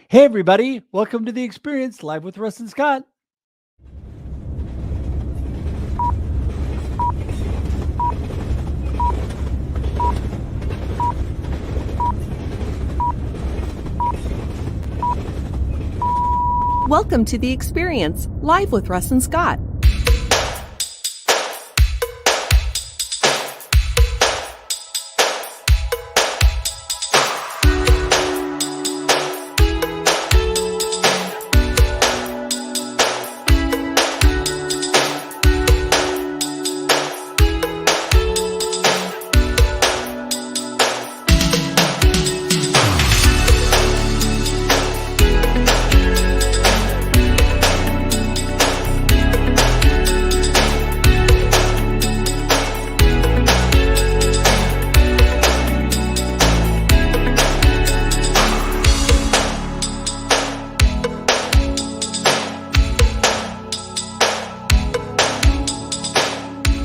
Hey, everybody. Welcome to The Experience, live with Russ and Scott. Welcome to The Experience, live with Russ and Scott.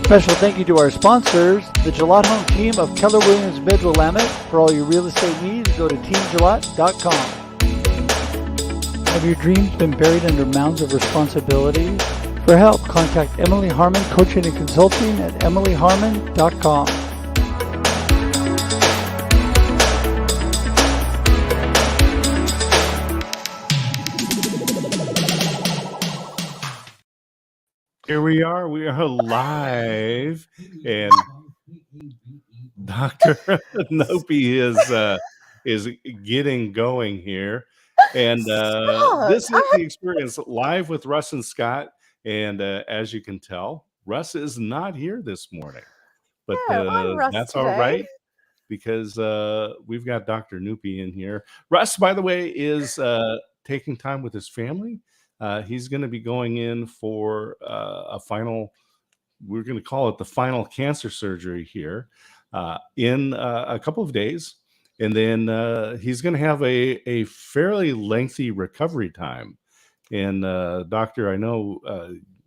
Special thank you to our sponsors, the Gillette Home team of Keller Williams Midwell Willamette. For all your real estate needs, go to teamgillette.com. Have your dreams been buried under mounds of responsibility? For help, contact Emily Harmon, Coaching and Consulting at emilyharmon.com. Here we are live, and Dr. Nupi is getting going here, and this is The Experience live with Russ and Scott, and as you can tell, Russ is not here this morning, but that's all right, because we've got Dr. Nupi in here. Russ, by the way, is taking time with his family. He's going to be going in for a final, we're going to call it the final cancer surgery here in a couple of days. And then he's going to have a fairly lengthy recovery time. And doctor, I know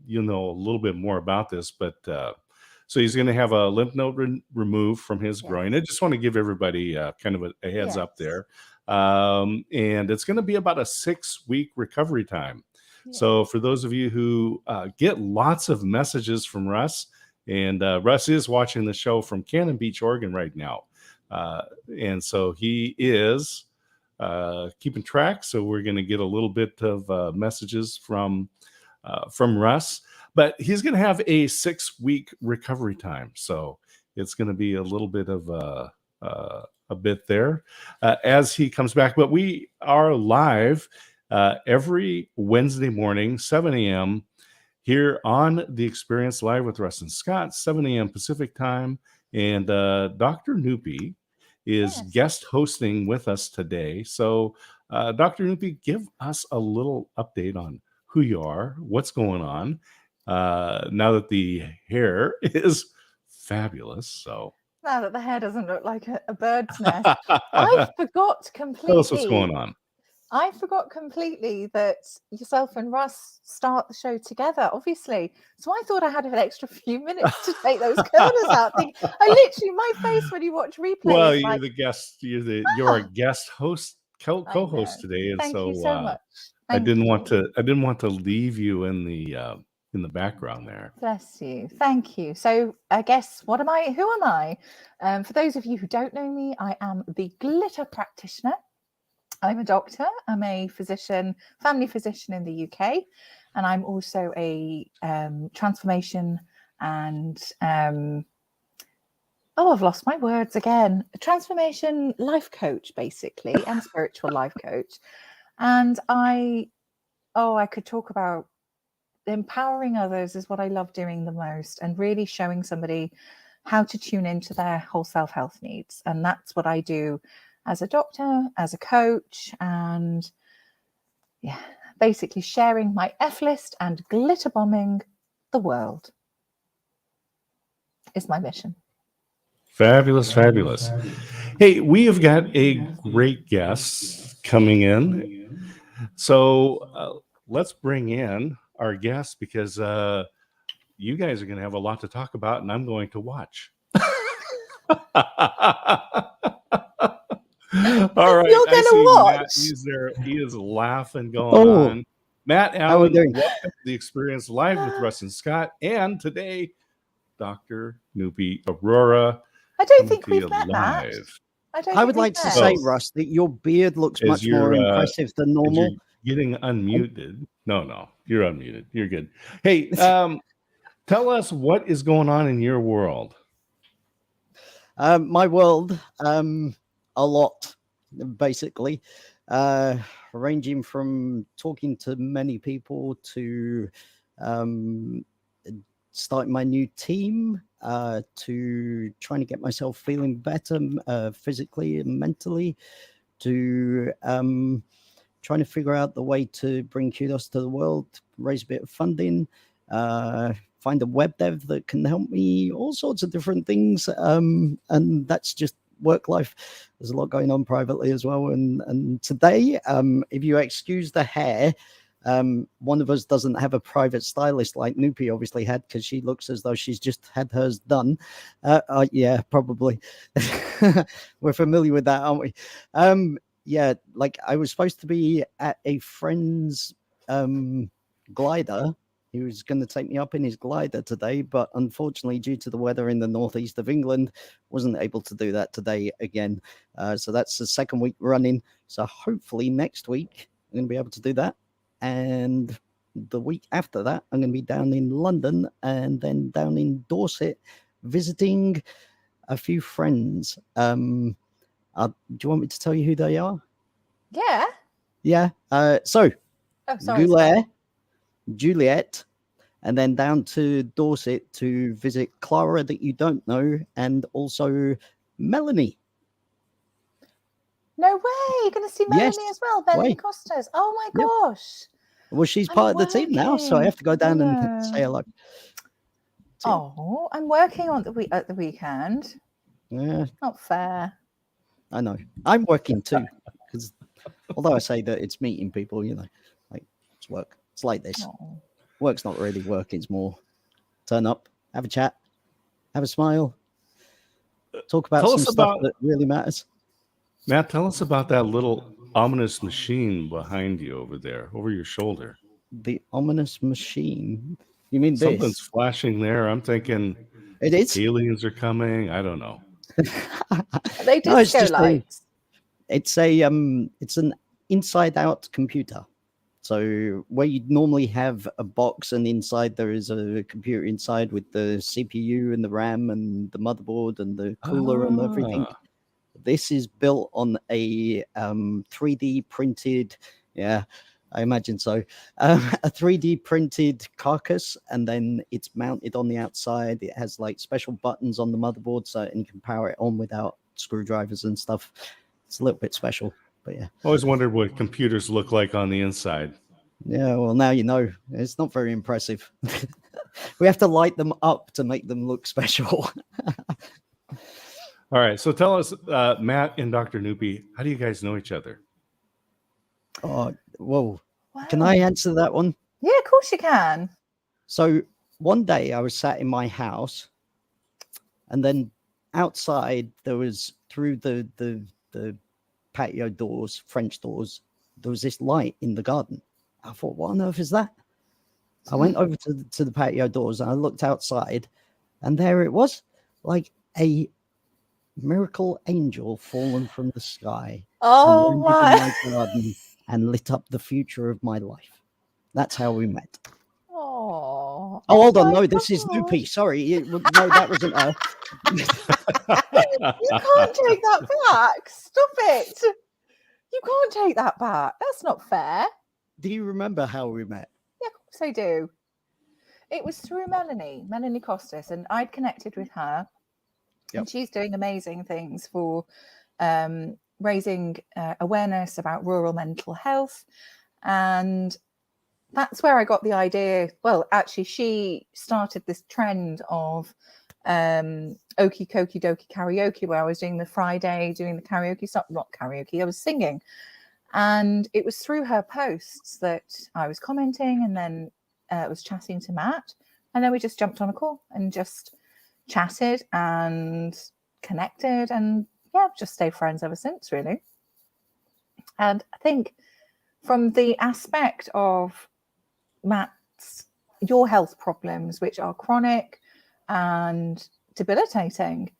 you know a little bit more about this, but so he's going to have a lymph node removed from his groin. I just want to give everybody kind of a heads up there. And it's going to be about a 6-week recovery time. So for those of you who get lots of messages from Russ, and Russ is watching the show from Cannon Beach, Oregon right now. And so he is keeping track. So we're going to get a little bit of messages from Russ, but he's going to have a 6-week recovery time. So it's going to be a little bit of a bit there as he comes back. But we are live every Wednesday morning, 7 a.m. here on The Experience live with Russ and Scott, 7 a.m. Pacific time. And Dr. Nupi is guest hosting with us today. So Dr. Nupi, give us a little update on who you are, what's going on, now that the hair is fabulous. So now that the hair doesn't look like a bird's nest, I forgot completely. Tell us what's going on. I forgot completely that yourself and Russ start the show together, obviously. So I thought I had an extra few minutes to take those curlers out. I literally, my face when you watch replay. Well, you're the guest. You're a guest host, co-host today, and Thank you so much. I didn't want to leave you in the background there. Bless you. Thank you. So I guess who am I? For those of you who don't know me, I am the glitter practitioner. I'm a doctor. I'm a physician, family physician in the UK, and I'm also a transformation and I've lost my words again. A transformation life coach, basically, and spiritual life coach. And I could talk about empowering others is what I love doing the most, and really showing somebody how to tune into their whole self-health needs. And that's what I do as a doctor, as a coach, and basically sharing my F list and glitter bombing the world is my mission. Fabulous. Hey, we have got a great guest coming in. So let's bring in our guest, because you guys are going to have a lot to talk about, and I'm going to watch. All right. You're I gonna see Matt. watch? He's there. He is laughing going Oh, on. Matt how are we Allen, doing? welcome to the Experience Live with Russ and Scott. And today, Dr. Nupi Arora I don't coming think to you we've met, Matt. live. I don't I think would we've like to met. say, Oh. Russ, that your beard looks As much more you're impressive than as normal. you're getting unmuted. No, you're unmuted. You're good. Hey, tell us what is going on in your world. My world, a lot, basically, ranging from talking to many people to starting my new team, to trying to get myself feeling better physically and mentally, to trying to figure out the way to bring Kudos to the world, raise a bit of funding, find a web dev that can help me, all sorts of different things. And that's just work life. There's a lot going on privately as well. And today, if you excuse the hair, one of us doesn't have a private stylist like Nupi obviously had, because she looks as though she's just had hers done. Yeah, probably. We're familiar with that, aren't we? Yeah, like I was supposed to be at a friend's glider. He was going to take me up in his glider today, but unfortunately, due to the weather in the northeast of England, wasn't able to do that today again. So that's the second week running. So hopefully next week I'm going to be able to do that. And the week after that, I'm going to be down in London and then down in Dorset visiting a few friends. Do you want me to tell you who they are? Yeah. Yeah. So, Oh, sorry. Goulet, Juliet, and then down to Dorset to visit Clara that you don't know, and also Melanie. No way. You're going to see Melanie Yes, as well. Melanie way. Costas. Oh my Yep. gosh. Well, she's I'm part of the team now, so I have to go down and working. say hello. Oh, I'm working on at the weekend. Yeah, Not fair. I know. I'm working too, because although I say that it's meeting people, you know, like it's work. It's like this. Oh. Work's not really work. It's more turn up, have a chat, have a smile, talk about some stuff that really matters. Matt, tell us about that little ominous machine behind you over there, over your shoulder. The ominous machine. You mean Something's this? flashing there. I'm thinking It is. aliens are coming. I don't know. Are they No, it's disco just lights? it's an inside out computer. So where you'd normally have a box and inside there is a computer inside with the CPU and the RAM and the motherboard and the cooler and everything. This is built on a 3D printed, yeah, I imagine so, a 3D printed carcass, and then it's mounted on the outside. It has like special buttons on the motherboard, so and you can power it on without screwdrivers and stuff. It's a little bit special, but yeah. Always wondered what computers look like on the inside. Yeah, well, now you know. It's not very impressive. We have to light them up to make them look special. All right, so tell us, Matt and Dr. Nupi, how do you guys know each other? Oh, whoa. Wow. Can I answer that one? Yeah, of course you can. So one day I was sat in my house, and then outside there was through the patio doors, French doors, there was this light in the garden. I thought, what on earth is that? I went over to the patio doors and I looked outside, and there it was, like a miracle angel fallen from the sky. Oh and landed in my garden and lit up the future of my life. That's how we met. Oh, hold on. No, this is Nupi. Sorry. No, that wasn't her. You can't take that back. Stop it. You can't take that back. That's not fair. Do you remember how we met? Yeah, of course I do. It was through Melanie Costas, and I'd connected with her. Yep. And she's doing amazing things for raising awareness about rural mental health. And that's where I got the idea. Well, actually, she started this trend of Okie Kokie Dokie karaoke, where I was doing the Friday, doing the karaoke stuff, not karaoke, I was singing. And it was through her posts that I was commenting, and then was chatting to Matt. And then we just jumped on a call and just chatted and connected. And yeah, I've just stayed friends ever since, really. And I think from the aspect of Matt's, your health problems, which are chronic and debilitating,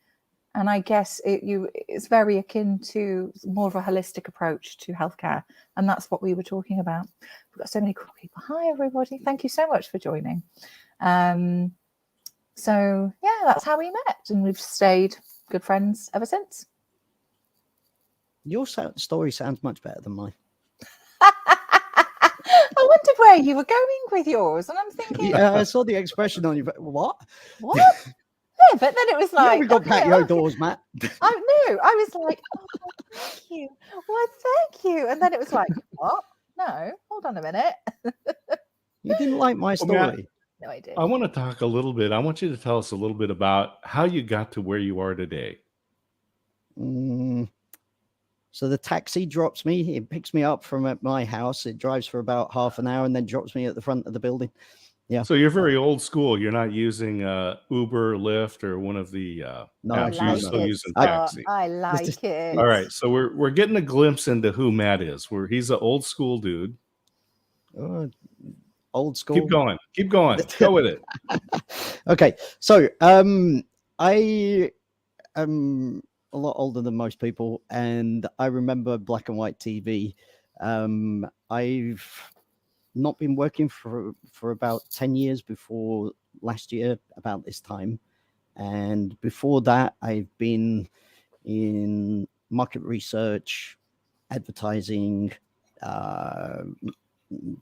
and I guess it's very akin to more of a holistic approach to healthcare. And that's what we were talking about. We've got so many cool people. Hi, everybody. Thank you so much for joining. So, yeah, that's how we met. And we've stayed good friends ever since. Your story sounds much better than mine. I wondered where you were going with yours. And I'm thinking... Yeah, I saw the expression on you. What? What? Yeah, but then it was like... we got patio doors, Matt. I knew. I was like, oh, thank you. Why, thank you. And then it was like, what? No, hold on a minute. You didn't like my story. Matt, No, I did. I want to talk a little bit. I want you to tell us a little bit about how you got to where you are today. So the taxi drops me. It picks me up from at my house. It drives for about half an hour and then drops me at the front of the building. Yeah. So you're very old school. You're not using Uber, Lyft, or one of the apps. You're still using taxi. I like it. All right. So we're getting a glimpse into who Matt is. He's an old school dude. Old school. Keep going. Keep going. Go with it. Okay. So I am a lot older than most people, and I remember black and white TV. I've not been working for about 10 years before last year, about this time. And before that, I've been in market research, advertising,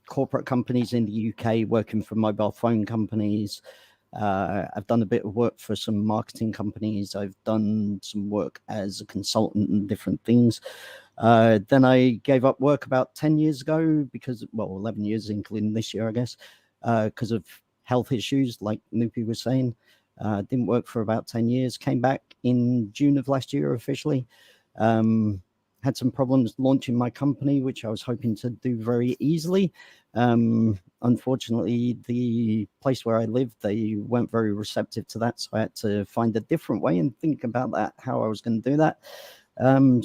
corporate companies in the UK, working for mobile phone companies. I've done a bit of work for some marketing companies. I've done some work as a consultant and different things. Then I gave up work about 10 years ago because, 11 years, including this year, I guess, because of health issues, like Nupi was saying. Didn't work for about 10 years. Came back in June of last year officially. Had some problems launching my company, which I was hoping to do very easily. Unfortunately, the place where I lived, they weren't very receptive to that. So I had to find a different way and think about that, how I was going to do that.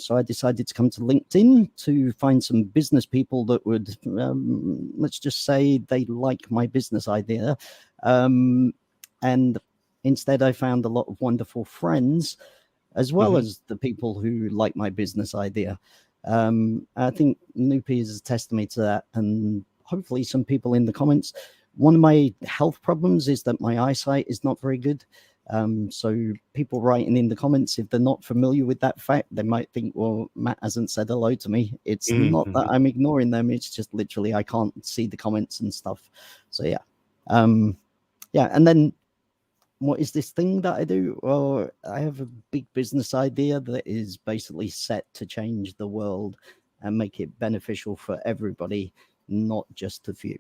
So I decided to come to LinkedIn to find some business people that would, let's just say they like my business idea. And instead, I found a lot of wonderful friends, as well as the people who like my business idea. I think Nupi is a testament to that. And hopefully some people in the comments. One of my health problems is that my eyesight is not very good. So people writing in the comments, if they're not familiar with that fact, they might think, well, Matt hasn't said hello to me. It's not that I'm ignoring them. It's just literally I can't see the comments and stuff. So yeah. And then what is this thing that I do? Well, I have a big business idea that is basically set to change the world and make it beneficial for everybody, not just a few.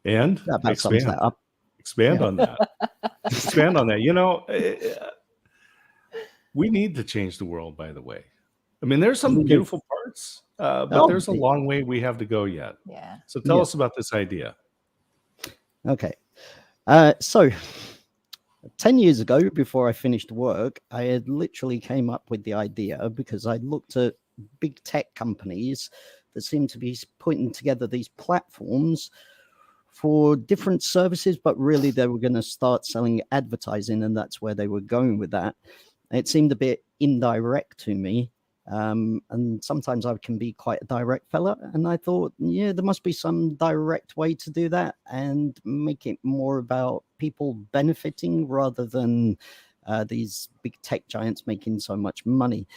And that sums that up. Expand on that. Expand on that. You know, we need to change the world, by the way. I mean, there's some beautiful parts, but there's a long way we have to go yet. Yeah. So tell us about this idea. Okay. So 10 years ago, before I finished work, I had literally came up with the idea because I looked at big tech companies that seemed to be putting together these platforms for different services, but really they were going to start selling advertising, and that's where they were going with that. It seemed a bit indirect to me, and sometimes I can be quite a direct fella, and I thought, yeah, there must be some direct way to do that and make it more about people benefiting rather than these big tech giants making so much money.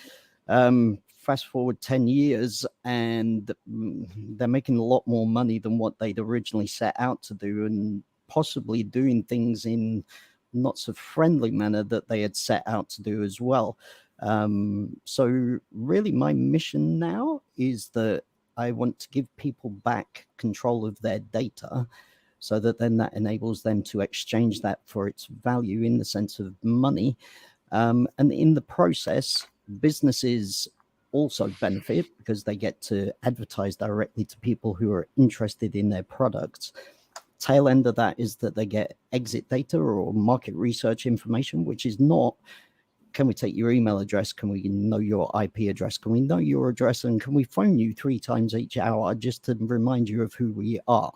Fast forward 10 years and they're making a lot more money than what they'd originally set out to do, and possibly doing things in not so friendly manner that they had set out to do as well. So really my mission now is that I want to give people back control of their data, so that then that enables them to exchange that for its value in the sense of money. And in the process, businesses also benefit because they get to advertise directly to people who are interested in their products. Tail end of that is that they get exit data or market research information, which is not can we take your email address? Can we know your IP address? Can we know your address? And can we phone you 3 times each hour just to remind you of who we are?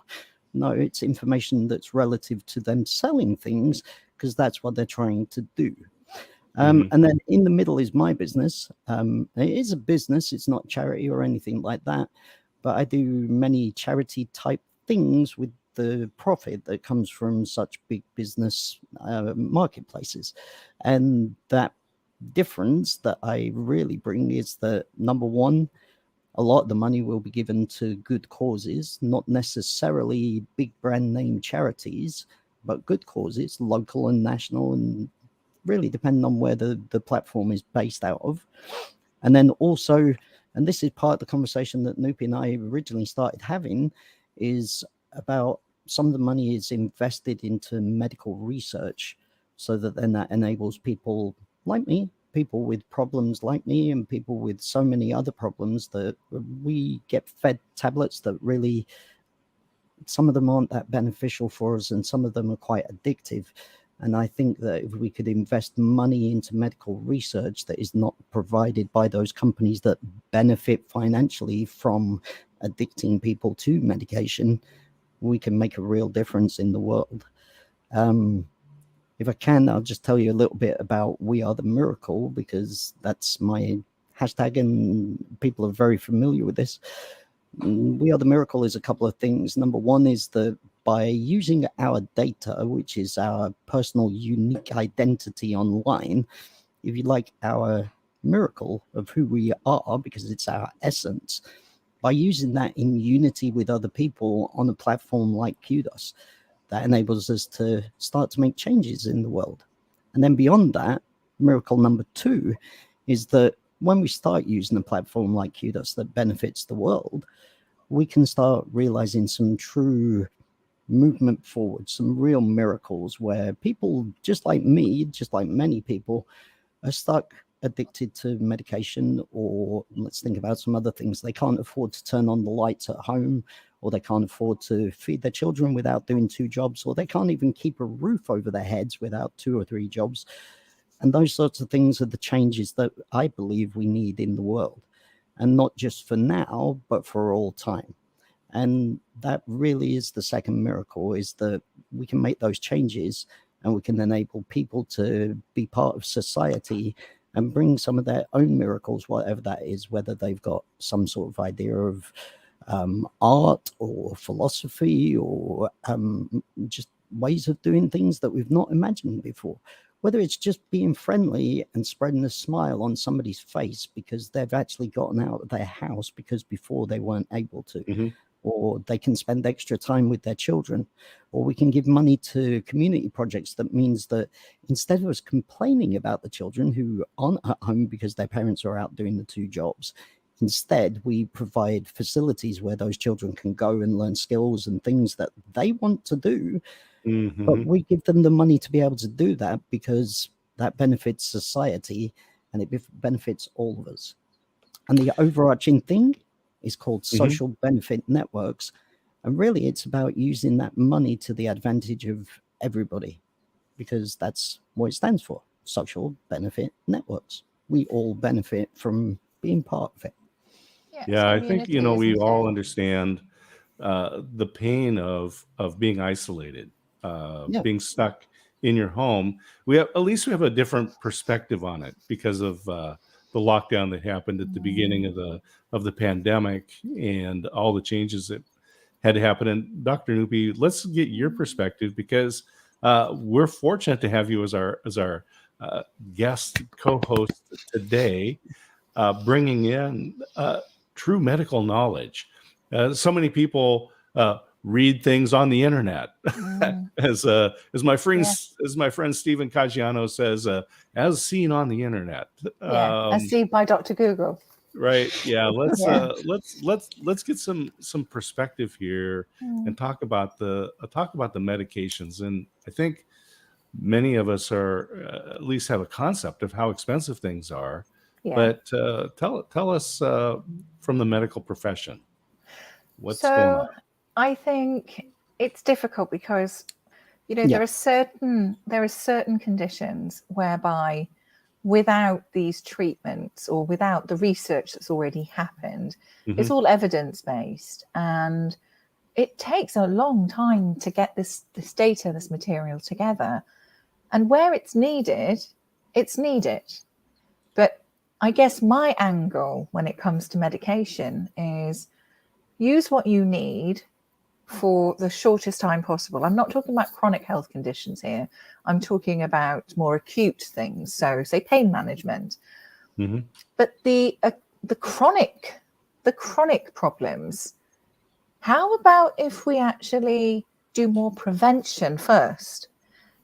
No, it's information that's relative to them selling things, because that's what they're trying to do. And then in the middle is my business. It is a business. It's not charity or anything like that. But I do many charity type things with the profit that comes from such big business marketplaces. And that difference that I really bring is that, number one, a lot of the money will be given to good causes, not necessarily big brand name charities, but good causes, local and national, and really depending on where the platform is based out of. And then also, and this is part of the conversation that Nupi and I originally started having, is about some of the money is invested into medical research, so that then that enables people like me, people with problems like me, and people with so many other problems, that we get fed tablets that really, some of them aren't that beneficial for us, and some of them are quite addictive. And I think that if we could invest money into medical research that is not provided by those companies that benefit financially from addicting people to medication, we can make a real difference in the world. If I can, I'll just tell you a little bit about We Are the Miracle, because that's my hashtag and people are very familiar with this. We Are the Miracle is a couple of things. Number one is that by using our data, which is our personal unique identity online, if you like, our miracle of who we are, because it's our essence, by using that in unity with other people on a platform like Kudos, that enables us to start to make changes in the world. And then beyond that, miracle number two is that when we start using a platform like Kudos that benefits the world, we can start realizing some true movement forward, some real miracles, where people just like me, just like many people, are stuck addicted to medication, or let's think about some other things. They can't afford to turn on the lights at home, or they can't afford to feed their children without doing 2 jobs, or they can't even keep a roof over their heads without 2 or 3 jobs. And those sorts of things are the changes that I believe we need in the world, and not just for now, but for all time. And that really is the second miracle, is that we can make those changes, and we can enable people to be part of society and bring some of their own miracles, whatever that is, whether they've got some sort of idea of art or philosophy, or just ways of doing things that we've not imagined before. Whether it's just being friendly and spreading a smile on somebody's face because they've actually gotten out of their house because before they weren't able to. Or they can spend extra time with their children, or we can give money to community projects. That means that instead of us complaining about the children who aren't at home because their parents are out doing the 2 jobs, instead we provide facilities where those children can go and learn skills and things that they want to do. But we give them the money to be able to do that, because that benefits society and it benefits all of us. And the overarching thing is called social benefit networks. And really it's about using that money to the advantage of everybody, because that's what it stands for, social benefit networks. We all benefit from being part of it. Yeah, I think, we all understand the pain of being isolated, being stuck in your home. At least we have a different perspective on it because of the lockdown that happened at the beginning of the pandemic and all the changes that had to happen. And Dr. Nupi, let's get your perspective, because we're fortunate to have you as our guest co-host today, bringing in true medical knowledge. So many people read things on the internet, as my friend Stephen Caggiano says, as seen on the internet. As seen by Dr. Google. Right. Yeah. Let's get some perspective here and talk about the medications. And I think many of us are at least have a concept of how expensive things are. But tell us from the medical profession, what's going on? I think it's difficult because there are certain conditions whereby without these treatments or without the research that's already happened. It's all evidence-based, and it takes a long time to get this data, this material together. And where it's needed, it's needed. But I guess my angle when it comes to medication is use what you need for the shortest time possible. I'm not talking about chronic health conditions here. I'm talking about more acute things. So say pain management. But the chronic problems, how about if we actually do more prevention first?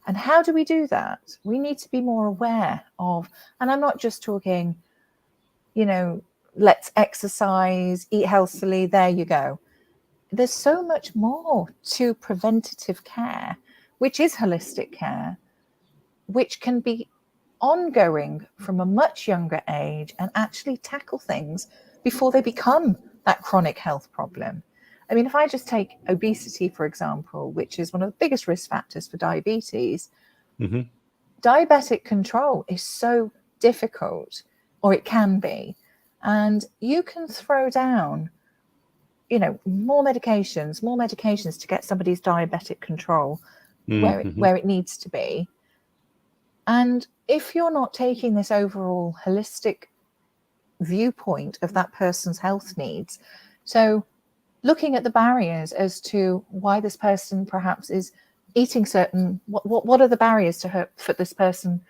And how do we do that? We need to be more aware of, and I'm not just talking, let's exercise, eat healthily, there you go. There's so much more to preventative care, which is holistic care, which can be ongoing from a much younger age and actually tackle things before they become that chronic health problem. I mean, if I just take obesity, for example, which is one of the biggest risk factors for diabetes, diabetic control is so difficult, or it can be. And you can throw down, more medications to get somebody's diabetic control where it needs to be. And if you're not taking this overall holistic viewpoint of that person's health needs, so looking at the barriers as to why this person perhaps is eating certain, what are the barriers for this person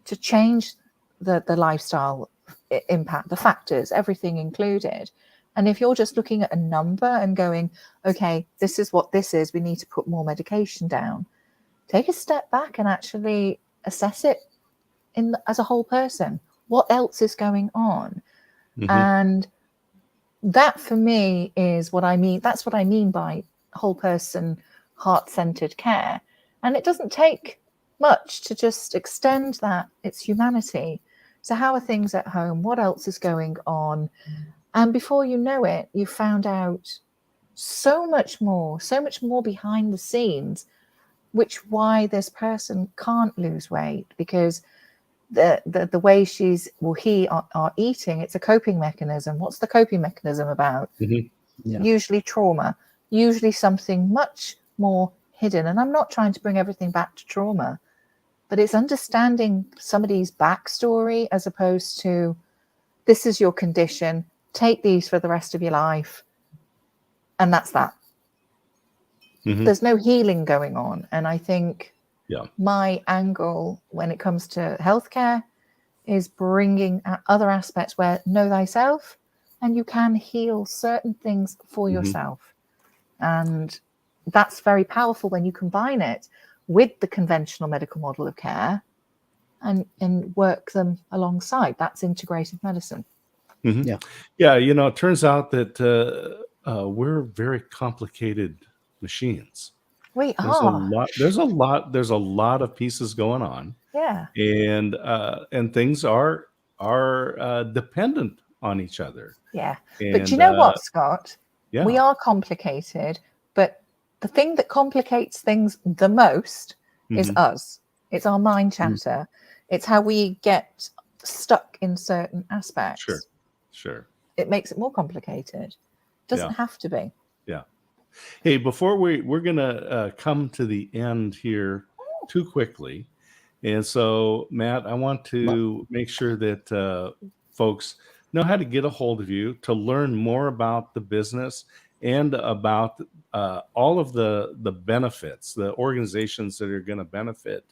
to change the lifestyle impact, the factors, everything included. And if you're just looking at a number and going, okay, this is what this is, we need to put more medication down, take a step back and actually assess it as a whole person. What else is going on? And that for me is what I mean. That's what I mean by whole person, heart-centered care. And it doesn't take much to just extend that. It's humanity. So how are things at home? What else is going on? And before you know it, you found out so much more behind the scenes, why this person can't lose weight, because the way he are eating, it's a coping mechanism. What's the coping mechanism about? Usually trauma, usually something much more hidden. And I'm not trying to bring everything back to trauma, but it's understanding somebody's backstory as opposed to, this is your condition, take these for the rest of your life, and that's that. There's no healing going on. And I think my angle when it comes to healthcare is bringing other aspects where know thyself, and you can heal certain things for yourself. And that's very powerful when you combine it with the conventional medical model of care and work them alongside. That's integrative medicine. It turns out that we're very complicated machines. We are. There's a lot of pieces going on. And things are dependent on each other. But you know what, Scott? We are complicated, but the thing that complicates things the most is us. It's our mind chatter. It's how we get stuck in certain aspects. Sure. It makes it more complicated. It doesn't have to be. Hey, before we're gonna come to the end here too quickly, and so Matt, I want to make sure that folks know how to get a hold of you to learn more about the business and about all of the benefits, the organizations that are going to benefit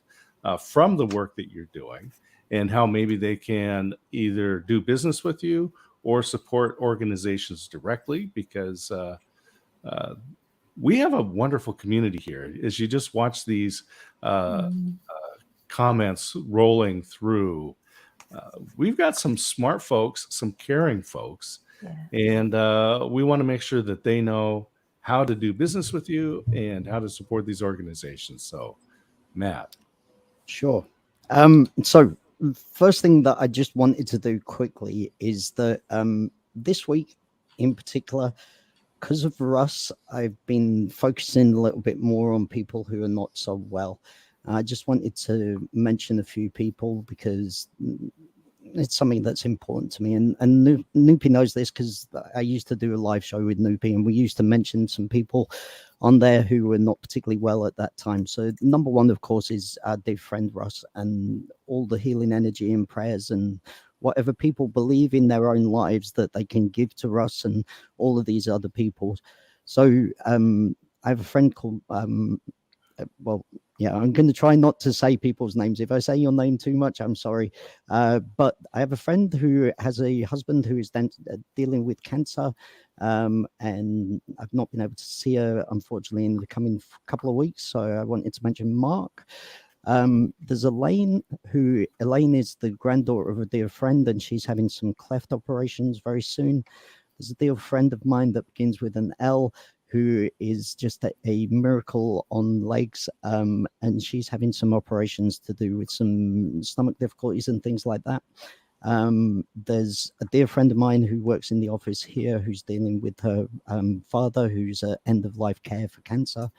from the work that you're doing, and how maybe they can either do business with you or support organizations directly, because we have a wonderful community here. As you just watch these comments rolling through, we've got some smart folks, some caring folks, and we want to make sure that they know how to do business with you and how to support these organizations. So, Matt. Sure. So first thing that I just wanted to do quickly is that this week in particular, because of Russ, I've been focusing a little bit more on people who are not so well. I just wanted to mention a few people because it's something that's important to me. And Nupi knows this because I used to do a live show with Nupi, and we used to mention some people on there who were not particularly well at that time. So number one, of course, is our dear friend Russ, and all the healing energy and prayers and whatever people believe in their own lives that they can give to Russ and all of these other people. So I have a friend called well, yeah, I'm going to try not to say people's names. If I say your name too much, I'm sorry. But I have a friend who has a husband who is dealing with cancer, and I've not been able to see her, unfortunately, in the coming couple of weeks. So I wanted to mention Mark. There's Elaine, Elaine is the granddaughter of a dear friend, and she's having some cleft operations very soon. There's a dear friend of mine that begins with an L, who is just a miracle on legs, and she's having some operations to do with some stomach difficulties and things like that. There's a dear friend of mine who works in the office here who's dealing with her father, who's at end of life care for cancer.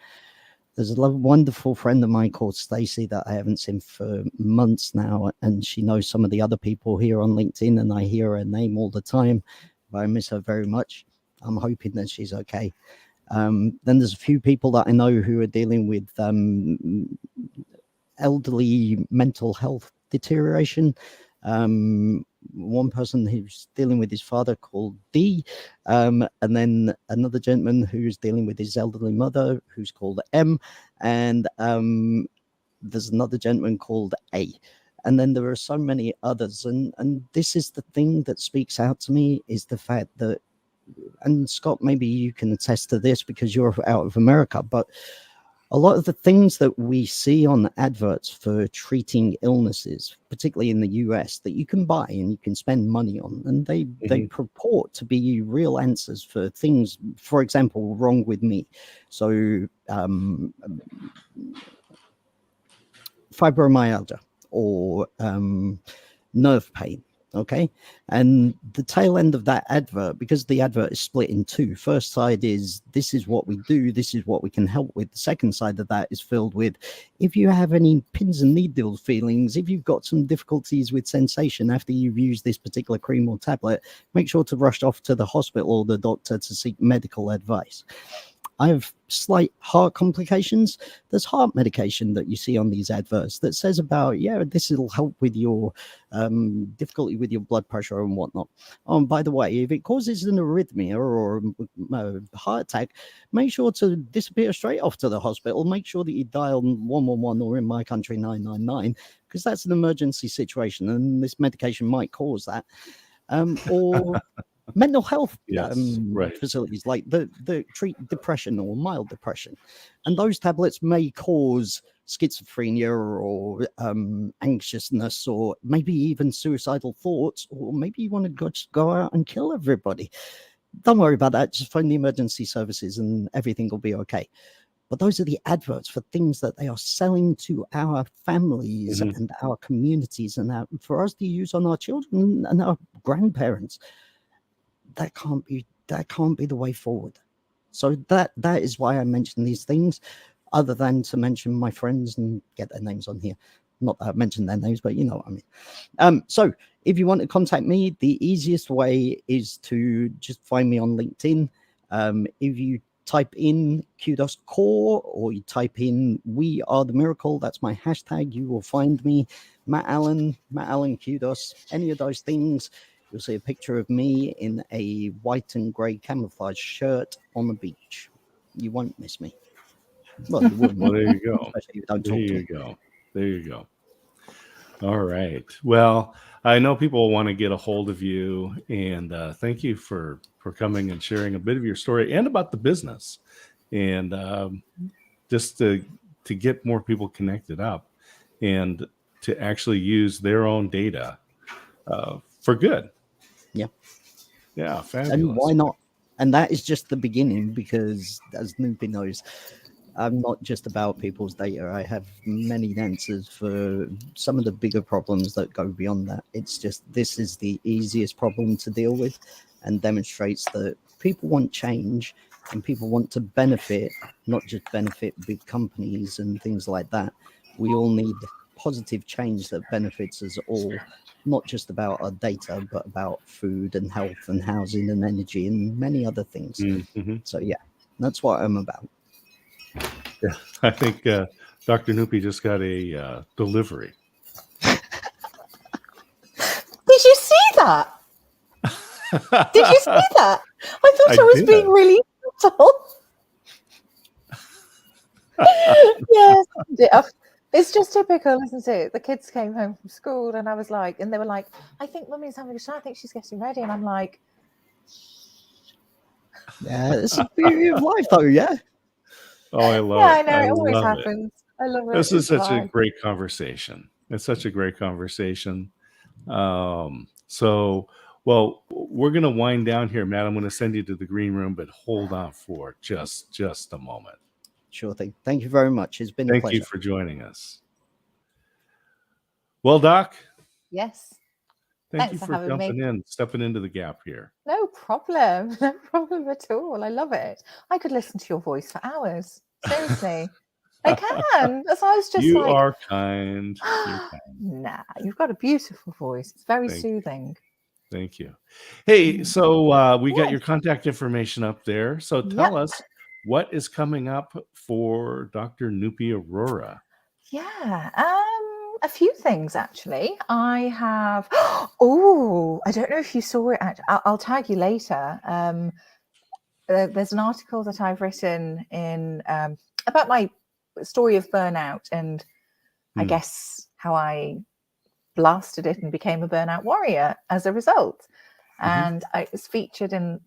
There's a wonderful friend of mine called Stacy that I haven't seen for months now, and she knows some of the other people here on LinkedIn, and I hear her name all the time, but I miss her very much. I'm hoping that she's okay. Then there's a few people that I know who are dealing with elderly mental health deterioration. One person who's dealing with his father called D, and then another gentleman who's dealing with his elderly mother who's called M, and there's another gentleman called A. And then there are so many others, and this is the thing that speaks out to me, is the fact that, and Scott, maybe you can attest to this because you're out of America, but a lot of the things that we see on adverts for treating illnesses, particularly in the US, that you can buy and you can spend money on, and they purport to be real answers for things, for example, wrong with me. So fibromyalgia or nerve pain. Okay. And the tail end of that advert, because the advert is split in two, first side is, this is what we do, this is what we can help with. The second side of that is filled with, if you have any pins and needles feelings, if you've got some difficulties with sensation after you've used this particular cream or tablet, make sure to rush off to the hospital or the doctor to seek medical advice. I have slight heart complications. There's heart medication that you see on these adverts that says about, yeah, this will help with your difficulty with your blood pressure and whatnot. By the way, if it causes an arrhythmia or a heart attack, make sure to disappear straight off to the hospital. Make sure that you dial 111 or, in my country, 999, because that's an emergency situation and this medication might cause that. Or mental health facilities like the treat depression or mild depression, and those tablets may cause schizophrenia or anxiousness or maybe even suicidal thoughts, or maybe you want to just go out and kill everybody. Don't worry about that, just phone the emergency services and everything will be okay. But those are the adverts for things that they are selling to our families and our communities and for us to use on our children and our grandparents. That can't be the way forward. So that is why I mention these things, other than to mention my friends and get their names on here. Not that I mentioned their names, but you know what I mean. So if you want to contact me, the easiest way is to just find me on LinkedIn. If you type in Kudos Core or you type in We Are the Miracle, that's my hashtag, you will find me. Matt Allen Kudos, any of those things. You'll see a picture of me in a white and grey camouflage shirt on the beach. You won't miss me. Well, you wouldn't. Well, there you go. Especially if you don't talk to me. There you go. All right. Well, I know people want to get a hold of you, and thank you for coming and sharing a bit of your story and about the business, and just to get more people connected up and to actually use their own data for good. Yeah, fabulous. And why not? And that is just the beginning, because as Nupi knows, I'm not just about people's data. I have many answers for some of the bigger problems that go beyond that. It's just, this is the easiest problem to deal with and demonstrates that people want change and people want to benefit, not just benefit big companies and things like that, we all need positive change that benefits us all, not just about our data, but about food and health and housing and energy and many other things. Mm-hmm. So yeah, that's what I'm about. Yeah, I think Dr. Nupi just got a delivery. Did you see that? Did you see that? I thought I was being really subtle. Yes. It's just typical, isn't it? The kids came home from school and I was like, and they were like, I think Mummy's having a shower. I think she's getting ready. And I'm like, yeah, it's the beauty of life though, yeah? Oh, I love it. Yeah, I know. It always happens. I love it. This is such a great conversation. It's such a great conversation. So, well, we're going to wind down here, Matt. I'm going to send you to the green room, but hold on for just a moment. Sure thing. Thank you very much. It's been a pleasure. Thank you for joining us. Well, Doc. Yes. Thank you for jumping in, stepping into the gap here. No problem. No problem at all. I love it. I could listen to your voice for hours. Seriously. I can. That's why I was just you like... are kind. You're kind. Nah, you've got a beautiful voice. It's very soothing. Thank you. Hey, so we got your contact information up there. So tell us what is coming up for Dr. Nupi Arora. Yeah, a few things actually. I have. Oh, I don't know if you saw it. I'll tag you later. There's an article that I've written in about my story of burnout and I guess how I blasted it and became a burnout warrior as a result. And it was featured in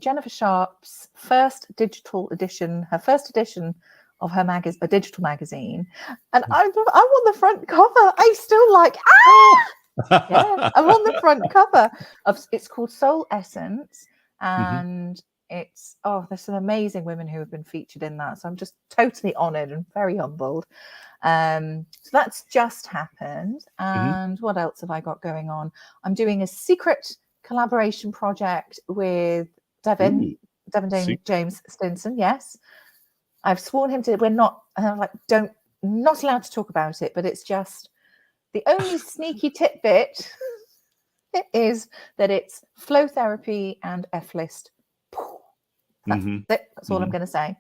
Jennifer Sharp's first edition of her a digital magazine, and I'm on the front cover. I'm still like, yeah, I'm on the front cover of. It's called Soul Essence, and there's some amazing women who have been featured in that. So I'm just totally honoured and very humbled. So that's just happened. And what else have I got going on? I'm doing a secret collaboration project with Devin James Stinson. Yes, I've sworn him to. We're not. And I'm like, not allowed to talk about it. But it's just the only sneaky tidbit is that it's flow therapy and F-list. That's it. That's all I'm going to say.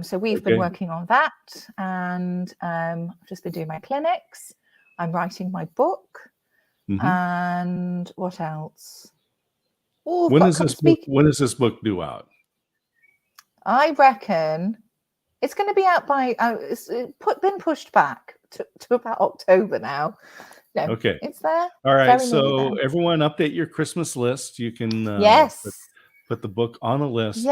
So we've been working on that, and I've just been doing my clinics. I'm writing my book, and what else? Oh, when is this book due out? I reckon it's going to be out by. It's been pushed back to about October now. No, okay, it's there. All right, so everyone, update your Christmas list. You can put the book on a list.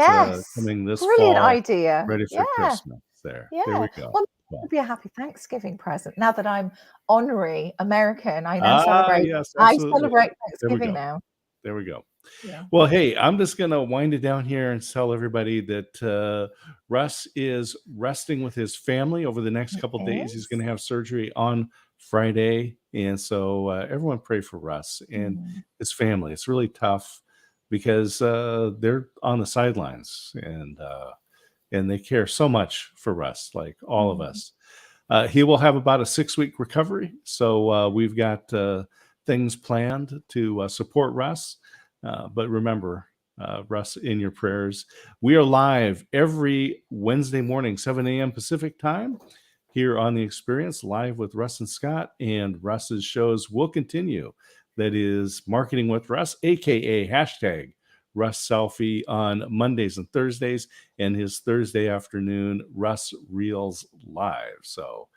Coming this brilliant fall, idea. Ready for Christmas. There we go. Well, it'll be a happy Thanksgiving present. Now that I'm honorary American, I now celebrate. Yes, I celebrate Thanksgiving now. There we go. Yeah. Well, hey, I'm just going to wind it down here and tell everybody that Russ is resting with his family over the next couple of days. He's going to have surgery on Friday. And so everyone pray for Russ and his family. It's really tough because they're on the sidelines and they care so much for Russ, like all of us. He will have about a 6-week recovery. So we've got things planned to support Russ. But remember, Russ, in your prayers. We are live every Wednesday morning, 7 a.m. Pacific time, here on The Experience, live with Russ and Scott. And Russ's shows will continue. That is Marketing with Russ, a.k.a. hashtag Russ Selfie, on Mondays and Thursdays, and his Thursday afternoon, Russ Reels Live. So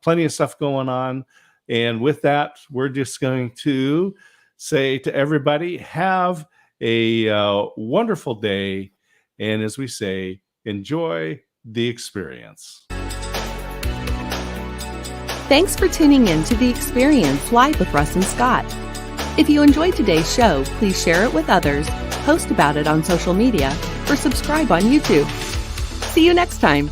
plenty of stuff going on. And with that, we're just going to say to everybody, have a wonderful day. And as we say, enjoy the experience. Thanks for tuning in to The Experience live with Russ and Scott. If you enjoyed today's show, please share it with others, post about it on social media, or subscribe on YouTube. See you next time.